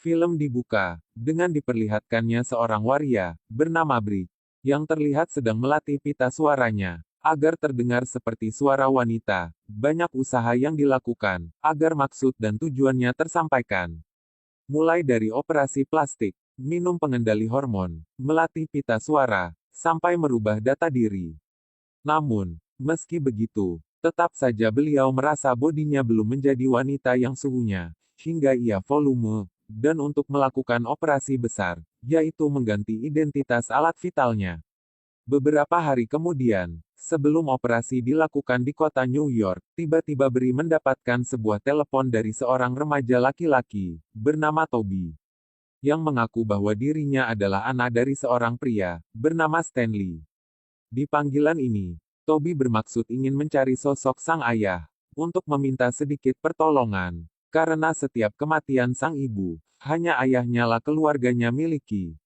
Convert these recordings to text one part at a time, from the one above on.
Film dibuka dengan diperlihatkannya seorang waria bernama Bri yang terlihat sedang melatih pita suaranya agar terdengar seperti suara wanita. Banyak usaha yang dilakukan agar maksud dan tujuannya tersampaikan. Mulai dari operasi plastik, minum pengendali hormon, melatih pita suara, sampai merubah data diri. Namun, meski begitu, tetap saja beliau merasa bodinya belum menjadi wanita yang suhunya, hingga ia volume, dan untuk melakukan operasi besar, yaitu mengganti identitas alat vitalnya. Beberapa hari kemudian, sebelum operasi dilakukan di kota New York, tiba-tiba Bri mendapatkan sebuah telepon dari seorang remaja laki-laki, bernama Toby, yang mengaku bahwa dirinya adalah anak dari seorang pria, bernama Stanley. Di panggilan ini, Toby bermaksud ingin mencari sosok sang ayah, untuk meminta sedikit pertolongan, karena setiap kematian sang ibu, hanya ayahnya lah keluarganya miliki.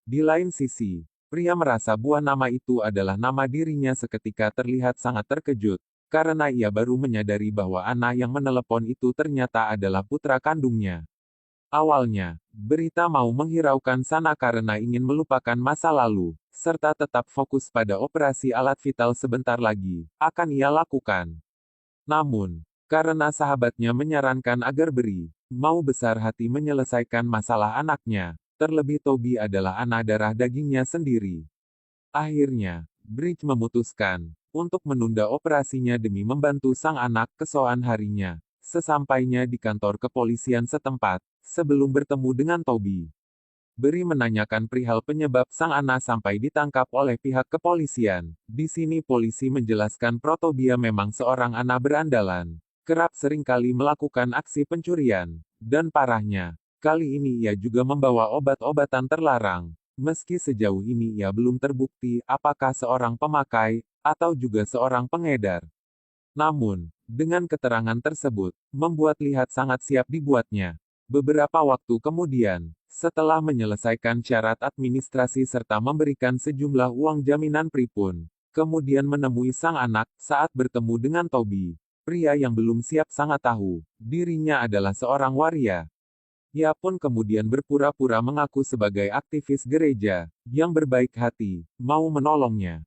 Di lain sisi, pria merasa buah nama itu adalah nama dirinya seketika terlihat sangat terkejut, karena ia baru menyadari bahwa anak yang menelepon itu ternyata adalah putra kandungnya. Awalnya, berita mau menghiraukan sana karena ingin melupakan masa lalu, serta tetap fokus pada operasi alat vital sebentar lagi, akan ia lakukan. Namun, karena sahabatnya menyarankan agar Bri mau besar hati menyelesaikan masalah anaknya, terlebih Toby adalah anak darah dagingnya sendiri. Akhirnya, Bridge memutuskan untuk menunda operasinya demi membantu sang anak keesokan harinya. Sesampainya di kantor kepolisian setempat, sebelum bertemu dengan Toby, Bri menanyakan perihal penyebab sang anak sampai ditangkap oleh pihak kepolisian. Di sini polisi menjelaskan Protobia memang seorang anak berandalan, kerap seringkali melakukan aksi pencurian, dan parahnya, kali ini ia juga membawa obat-obatan terlarang. Meski sejauh ini ia belum terbukti apakah seorang pemakai, atau juga seorang pengedar. Namun, dengan keterangan tersebut, membuat lihat sangat siap dibuatnya. Beberapa waktu kemudian, setelah menyelesaikan syarat administrasi serta memberikan sejumlah uang jaminan pripun, kemudian menemui sang anak saat bertemu dengan Toby. Pria yang belum siap sangat tahu, dirinya adalah seorang waria. Ia pun kemudian berpura-pura mengaku sebagai aktivis gereja, yang berbaik hati, mau menolongnya.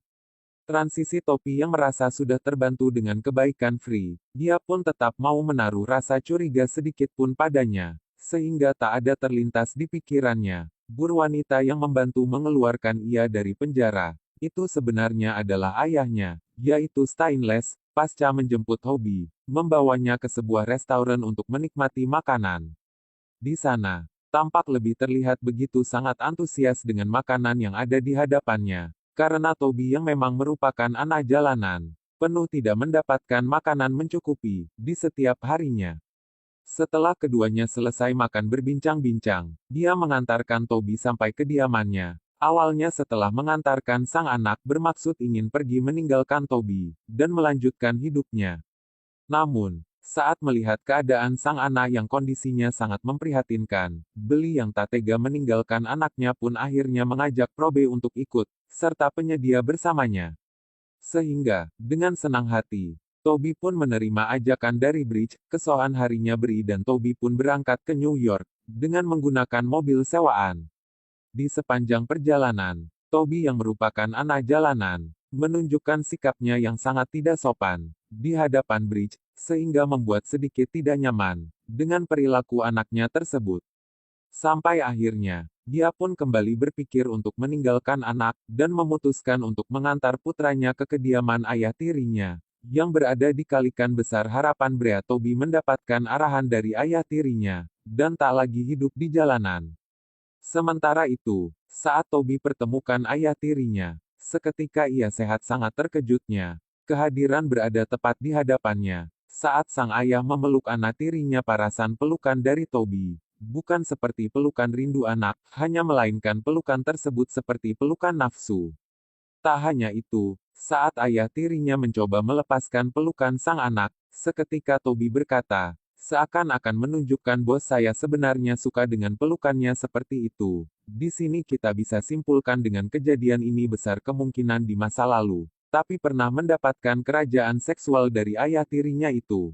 Transisi Topi yang merasa sudah terbantu dengan kebaikan Free, dia pun tetap mau menaruh rasa curiga sedikit pun padanya, sehingga tak ada terlintas di pikirannya. Wanita yang membantu mengeluarkan ia dari penjara, itu sebenarnya adalah ayahnya, yaitu Stainless, pasca menjemput Hobie, membawanya ke sebuah restoran untuk menikmati makanan. Di sana, tampak lebih terlihat begitu sangat antusias dengan makanan yang ada di hadapannya, karena Toby yang memang merupakan anak jalanan, penuh tidak mendapatkan makanan mencukupi di setiap harinya. Setelah keduanya selesai makan berbincang-bincang, dia mengantarkan Toby sampai kediamannya. Awalnya setelah mengantarkan sang anak bermaksud ingin pergi meninggalkan Toby, dan melanjutkan hidupnya. Namun, saat melihat keadaan sang anak yang kondisinya sangat memprihatinkan, Beli yang tak tega meninggalkan anaknya pun akhirnya mengajak Probe untuk ikut, serta penyedia bersamanya. Sehingga, dengan senang hati, Toby pun menerima ajakan dari Bridge. Keesokan harinya Bri dan Toby pun berangkat ke New York, dengan menggunakan mobil sewaan. Di sepanjang perjalanan, Toby yang merupakan anak jalanan, menunjukkan sikapnya yang sangat tidak sopan, di hadapan Bridge, sehingga membuat sedikit tidak nyaman, dengan perilaku anaknya tersebut. Sampai akhirnya, dia pun kembali berpikir untuk meninggalkan anak, dan memutuskan untuk mengantar putranya ke kediaman ayah tirinya, yang berada di Kalikan Besar. Harapan Brea Toby mendapatkan arahan dari ayah tirinya, dan tak lagi hidup di jalanan. Sementara itu, saat Toby pertemukan ayah tirinya, seketika ia sehat sangat terkejutnya. Kehadiran berada tepat di hadapannya. Saat sang ayah memeluk anak tirinya, parasan pelukan dari Toby bukan seperti pelukan rindu anak, hanya melainkan pelukan tersebut seperti pelukan nafsu. Tak hanya itu, saat ayah tirinya mencoba melepaskan pelukan sang anak, seketika Toby berkata, seakan-akan menunjukkan bos saya sebenarnya suka dengan pelukannya seperti itu. Di sini kita bisa simpulkan dengan kejadian ini besar kemungkinan di masa lalu, tapi pernah mendapatkan kerajaan seksual dari ayah tirinya itu.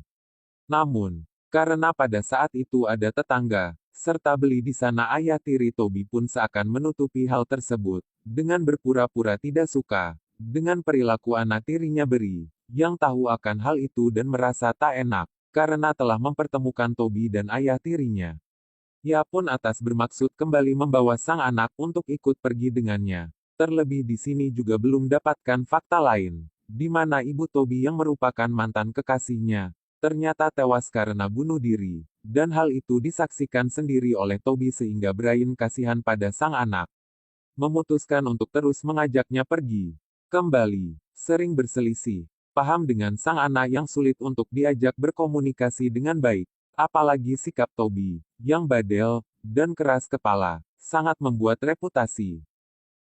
Namun, karena pada saat itu ada tetangga, serta beli di sana. Ayah tiri Toby pun seakan menutupi hal tersebut, dengan berpura-pura tidak suka, dengan perilaku anak tirinya Bri, yang tahu akan hal itu dan merasa tak enak, karena telah mempertemukan Toby dan ayah tirinya. Ia pun atas bermaksud kembali membawa sang anak untuk ikut pergi dengannya. Terlebih di sini juga belum dapatkan fakta lain, di mana ibu Toby yang merupakan mantan kekasihnya, ternyata tewas karena bunuh diri, dan hal itu disaksikan sendiri oleh Toby sehingga Brian kasihan pada sang anak. Memutuskan untuk terus mengajaknya pergi. Kembali, sering berselisih, paham dengan sang anak yang sulit untuk diajak berkomunikasi dengan baik. Apalagi sikap Toby, yang badel, dan keras kepala, sangat membuat reputasi.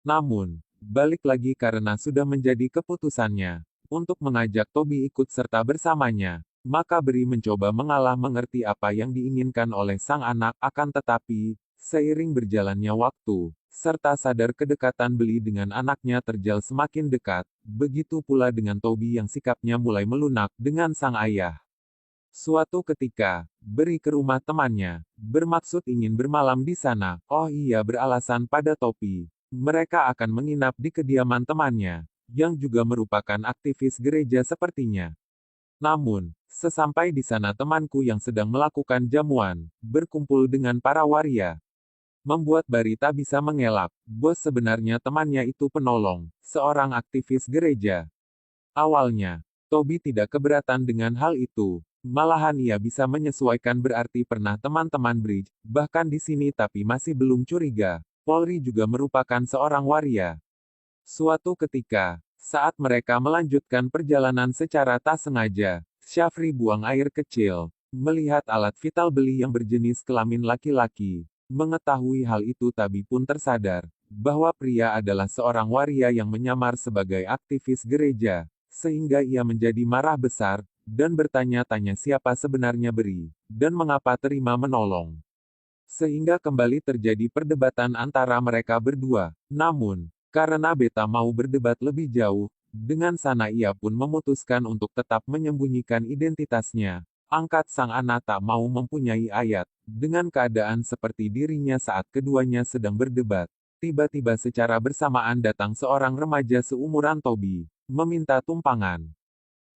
Namun, balik lagi karena sudah menjadi keputusannya, untuk mengajak Toby ikut serta bersamanya, maka Bri mencoba mengalah mengerti apa yang diinginkan oleh sang anak akan tetapi, seiring berjalannya waktu, serta sadar kedekatan Bri dengan anaknya terjal semakin dekat, begitu pula dengan Toby yang sikapnya mulai melunak dengan sang ayah. Suatu ketika, Bri ke rumah temannya, bermaksud ingin bermalam di sana. Oh iya, beralasan pada Toby, mereka akan menginap di kediaman temannya, yang juga merupakan aktivis gereja sepertinya. Namun, sesampai di sana temanku yang sedang melakukan jamuan, berkumpul dengan para waria. Membuat Bri tak bisa mengelak, bos sebenarnya temannya itu penolong, seorang aktivis gereja. Awalnya, Toby tidak keberatan dengan hal itu. Malahan ia bisa menyesuaikan berarti pernah teman-teman Bridge, bahkan di sini tapi masih belum curiga. Polri juga merupakan seorang waria. Suatu ketika, saat mereka melanjutkan perjalanan secara tak sengaja, Syafri buang air kecil, melihat alat vital Beli yang berjenis kelamin laki-laki. Mengetahui hal itu Tabi pun tersadar, bahwa pria adalah seorang waria yang menyamar sebagai aktivis gereja, sehingga ia menjadi marah besar, dan bertanya-tanya siapa sebenarnya Bri, dan mengapa terima menolong. Sehingga kembali terjadi perdebatan antara mereka berdua. Namun, karena Beta mau berdebat lebih jauh, dengan sana ia pun memutuskan untuk tetap menyembunyikan identitasnya. Angkat sang anak tak mau mempunyai ayat, dengan keadaan seperti dirinya saat keduanya sedang berdebat. Tiba-tiba secara bersamaan datang seorang remaja seumuran Toby, meminta tumpangan.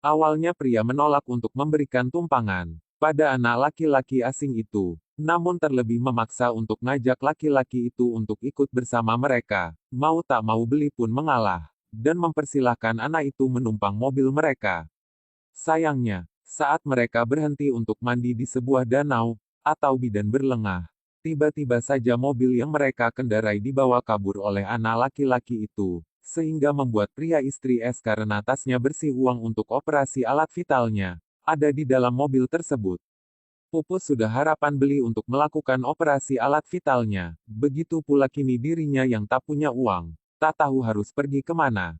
Awalnya pria menolak untuk memberikan tumpangan pada anak laki-laki asing itu, namun terlebih memaksa untuk ngajak laki-laki itu untuk ikut bersama mereka. Mau tak mau Beli pun mengalah, dan mempersilahkan anak itu menumpang mobil mereka. Sayangnya, saat mereka berhenti untuk mandi di sebuah danau, atau bidan berlengah, tiba-tiba saja mobil yang mereka kendarai dibawa kabur oleh anak laki-laki itu, sehingga membuat pria istri S karena tasnya bersih uang untuk operasi alat vitalnya, ada di dalam mobil tersebut. Pupus sudah harapan Beli untuk melakukan operasi alat vitalnya, begitu pula kini dirinya yang tak punya uang, tak tahu harus pergi kemana.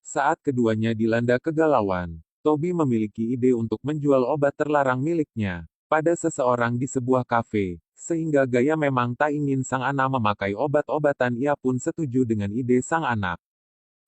Saat keduanya dilanda kegalauan, Toby memiliki ide untuk menjual obat terlarang miliknya pada seseorang di sebuah kafe, sehingga gaya memang tak ingin sang anak memakai obat-obatan. Ia pun setuju dengan ide sang anak.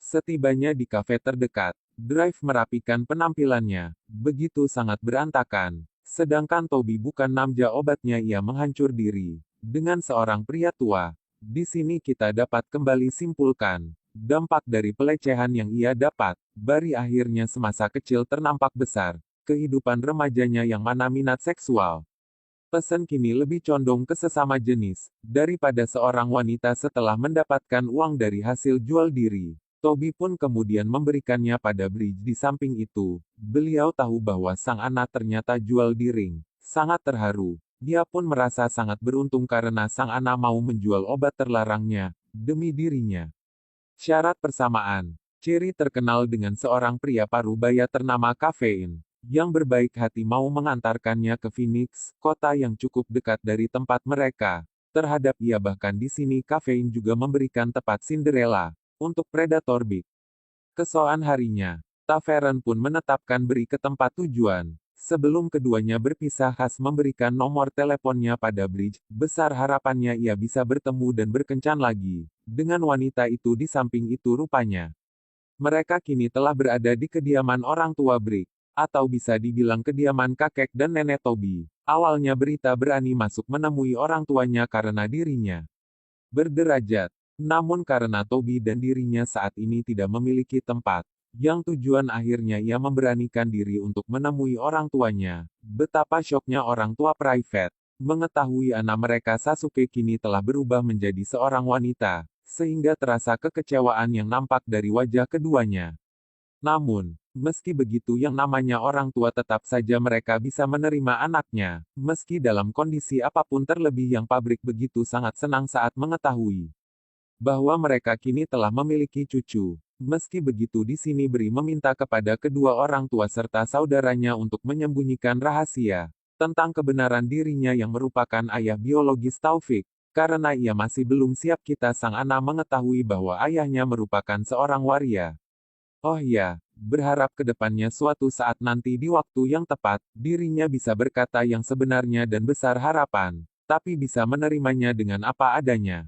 Setibanya di kafe terdekat, Drive merapikan penampilannya, begitu sangat berantakan. Sedangkan Toby bukan namja obatnya, ia menghancur diri dengan seorang pria tua. Di sini kita dapat kembali simpulkan, dampak dari pelecehan yang ia dapat, Bari akhirnya semasa kecil ternampak besar, kehidupan remajanya yang mana minat seksual. Pesan kini lebih condong ke sesama jenis, daripada seorang wanita setelah mendapatkan uang dari hasil jual diri. Toby pun kemudian memberikannya pada Bridge. Di samping itu, beliau tahu bahwa sang anak ternyata jual di ring. Sangat terharu. Dia pun merasa sangat beruntung karena sang anak mau menjual obat terlarangnya, demi dirinya. Syarat persamaan. Cherry terkenal dengan seorang pria parubaya ternama Kafein, yang berbaik hati mau mengantarkannya ke Phoenix, kota yang cukup dekat dari tempat mereka. Terhadap ia bahkan di sini Kafein juga memberikan tempat Cinderella untuk Predator Big. Keesokan harinya, Tavern pun menetapkan Bri ke tempat tujuan. Sebelum keduanya berpisah, khas memberikan nomor teleponnya pada Bridge. Besar harapannya ia bisa bertemu dan berkencan lagi dengan wanita itu. Di samping itu rupanya, mereka kini telah berada di kediaman orang tua Bri. atau bisa dibilang kediaman kakek dan nenek Toby. Awalnya berita berani masuk menemui orang tuanya karena dirinya berderajat. Namun karena Toby dan dirinya saat ini tidak memiliki tempat, yang tujuan akhirnya ia memberanikan diri untuk menemui orang tuanya. Betapa syoknya orang tua Private mengetahui anak mereka Sasuke kini telah berubah menjadi seorang wanita, sehingga terasa kekecewaan yang nampak dari wajah keduanya. Namun, meski begitu yang namanya orang tua tetap saja mereka bisa menerima anaknya, meski dalam kondisi apapun terlebih yang pabrik begitu sangat senang saat mengetahui bahwa mereka kini telah memiliki cucu. Meski begitu di sini Bri meminta kepada kedua orang tua serta saudaranya untuk menyembunyikan rahasia tentang kebenaran dirinya yang merupakan ayah biologis Taufik, karena ia masih belum siap kita sang anak mengetahui bahwa ayahnya merupakan seorang waria. Oh ya, berharap ke depannya suatu saat nanti di waktu yang tepat, dirinya bisa berkata yang sebenarnya dan besar harapan, tapi bisa menerimanya dengan apa adanya.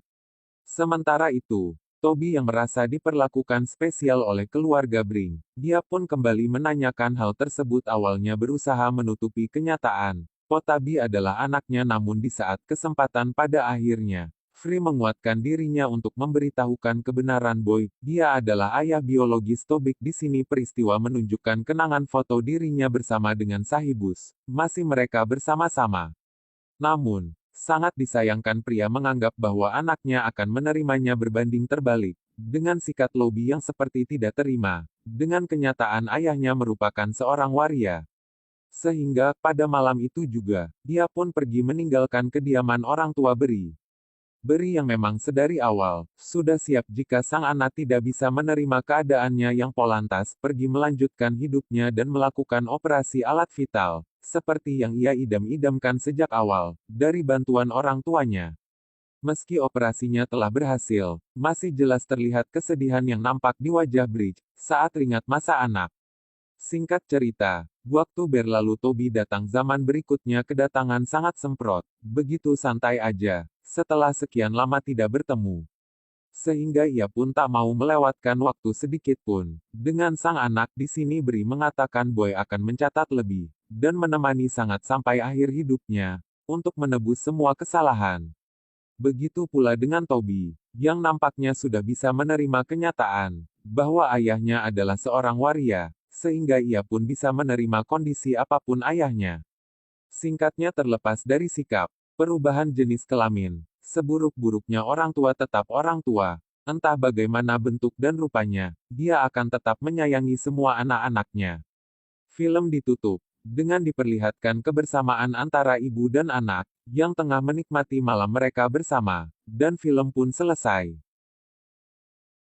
Sementara itu, Toby yang merasa diperlakukan spesial oleh keluarga Bring, dia pun kembali menanyakan hal tersebut awalnya berusaha menutupi kenyataan. Potabi adalah anaknya namun di saat kesempatan pada akhirnya, Free menguatkan dirinya untuk memberitahukan kebenaran Boy, dia adalah ayah biologis Tobik di sini peristiwa menunjukkan kenangan foto dirinya bersama dengan Sahibus, masih mereka bersama-sama. Namun, sangat disayangkan pria menganggap bahwa anaknya akan menerimanya berbanding terbalik, dengan sikap Lobby yang seperti tidak terima, dengan kenyataan ayahnya merupakan seorang waria. Sehingga, pada malam itu juga, dia pun pergi meninggalkan kediaman orang tua Beri. Beri yang memang sedari awal, sudah siap jika sang anak tidak bisa menerima keadaannya yang polantas, pergi melanjutkan hidupnya dan melakukan operasi alat vital, seperti yang ia idam-idamkan sejak awal, dari bantuan orang tuanya. Meski operasinya telah berhasil, masih jelas terlihat kesedihan yang nampak di wajah Bridge, saat ingat masa anak. Singkat cerita, waktu berlalu Toby datang zaman berikutnya kedatangan sangat semprot, begitu santai aja, setelah sekian lama tidak bertemu. Sehingga ia pun tak mau melewatkan waktu sedikit pun. Dengan sang anak di sini Bri mengatakan Boy akan mencatat lebih, dan menemani sangat sampai akhir hidupnya, untuk menebus semua kesalahan. Begitu pula dengan Toby, yang nampaknya sudah bisa menerima kenyataan, bahwa ayahnya adalah seorang waria, sehingga ia pun bisa menerima kondisi apapun ayahnya. Singkatnya terlepas dari sikap, perubahan jenis kelamin, seburuk-buruknya orang tua tetap orang tua, entah bagaimana bentuk dan rupanya, dia akan tetap menyayangi semua anak-anaknya. Film ditutup dengan diperlihatkan kebersamaan antara ibu dan anak, yang tengah menikmati malam mereka bersama, dan film pun selesai.